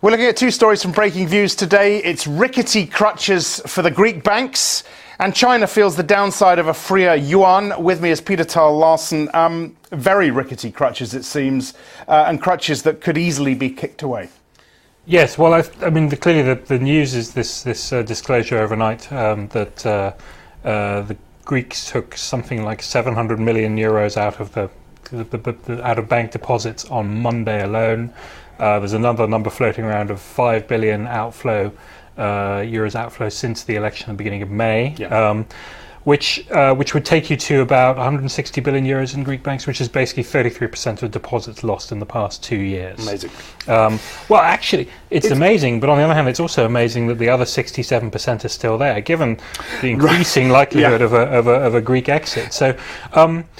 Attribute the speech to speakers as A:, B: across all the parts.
A: We're looking at two stories from Breakingviews today. It's rickety crutches for the Greek banks, and China feels the downside of a freer yuan. With me is Peter Larson. Very rickety crutches, it seems, and crutches that could easily be kicked away.
B: Yes, well, clearly the news is this disclosure overnight that the Greeks took something like 700 million euros out of bank deposits on Monday alone. There's another number floating around of 5 billion euros outflow since the election at the beginning of May, which would take you to about 160 billion euros in Greek banks, which is basically 33% of deposits lost in the past 2 years.
A: Amazing.
B: Well, actually, it's amazing, but on the other hand, it's also amazing that the other 67% is still there, given the increasing likelihood of a Greek exit. So,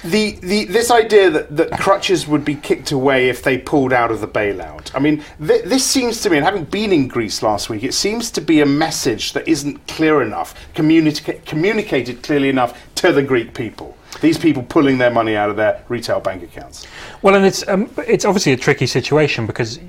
A: this idea that crutches would be kicked away if they pulled out of the bailout. I mean, this seems to me, and having been in Greece last week, it seems to be a message that isn't clear enough, communicated clearly enough to the Greek people. These people pulling their money out of their retail bank accounts.
B: Well, and it's obviously a tricky situation because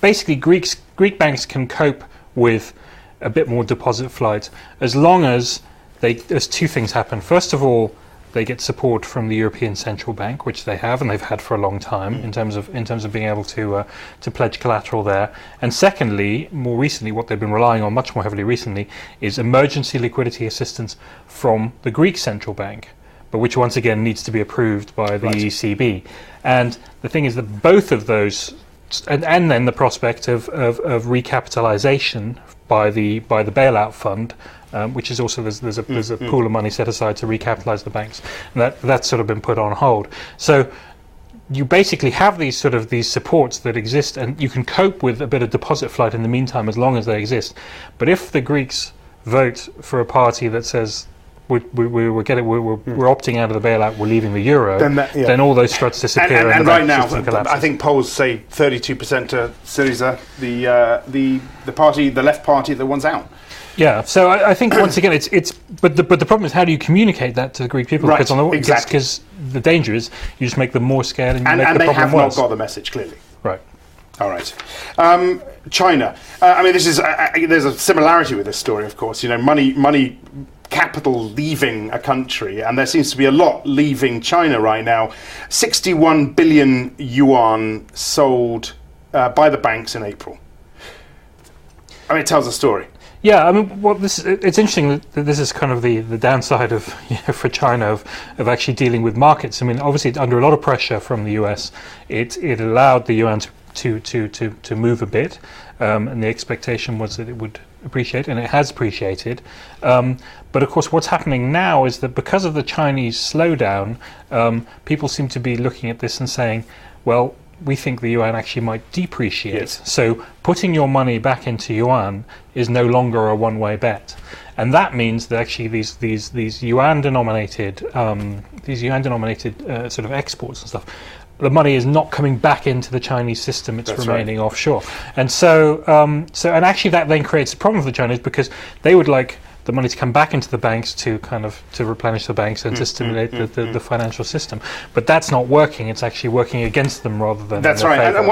B: basically Greek banks can cope with a bit more deposit flight as long as there's two things happen. First of all, they get support from the European Central Bank, which they have and they've had for a long time in terms of being able to pledge collateral there. And secondly, more recently, what they've been relying on much more heavily recently is emergency liquidity assistance from the Greek Central Bank, but which once again needs to be approved by the ECB. And the thing is that both of those, and then the prospect of recapitalisation by the bailout fund, which is also there's a pool of money set aside to recapitalise the banks, and that's sort of been put on hold. So you basically have these supports that exist, and you can cope with a bit of deposit flight in the meantime as long as they exist. But if the Greeks vote for a party that says we're opting out of the bailout, we're leaving the euro, then all those struts disappear.
A: And right now, I think polls say 32% to Syriza, the left party that wants out.
B: Yeah, so I think once again but the problem is, how do you communicate that to the Greek people?
A: Right,
B: because the danger is you just make them more scared and you make the problem worse.
A: And they have not got the message clearly.
B: Right.
A: All right. China. There's a similarity with this story, of course. You know, money. Capital leaving a country, and there seems to be a lot leaving China right now. 61 billion yuan sold by the banks in April. I mean, it tells a story.
B: Yeah, it's interesting that this is kind of the downside of for China of actually dealing with markets. I mean, obviously under a lot of pressure from the US, it allowed the yuan to move a bit, and the expectation was that it would appreciate, and it has appreciated. But of course, what's happening now is that because of the Chinese slowdown, people seem to be looking at this and saying, well, we think the yuan actually might depreciate.
A: Yes.
B: So putting your money back into yuan is no longer a one-way bet, and that means that actually these yuan-denominated sort of exports and stuff, the money is not coming back into the Chinese system; it's remaining offshore. And so actually that then creates a problem for the Chinese, because they would like the money to come back into the banks to replenish the banks and to stimulate the financial system. But that's not working. It's actually working against them rather than.
A: That's right.
B: favor.
A: And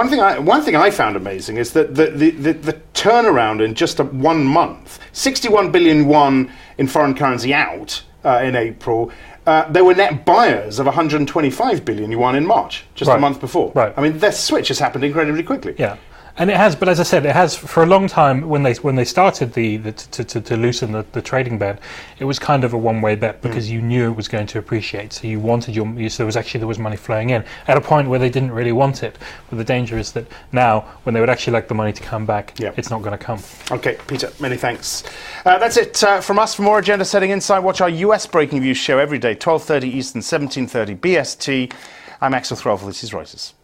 A: one thing I found amazing is that the turnaround in just 1 month, 61 billion yuan in foreign currency out in April. There were net buyers of 125 billion yuan in March, just a month before.
B: Right.
A: I mean, the switch has happened incredibly quickly.
B: Yeah. And it has, but as I said, it has for a long time. When they started to loosen the trading ban, it was kind of a one-way bet, because you knew it was going to appreciate. So you wanted so there was money flowing in at a point where they didn't really want it. But the danger is that now, when they would actually like the money to come back, it's not going to come.
A: Okay, Peter, many thanks. That's it from us. For more agenda setting insight, watch our US Breaking Views show every day, 12:30 Eastern, 17:30 BST. I'm Axel Threlfall. This is Reuters.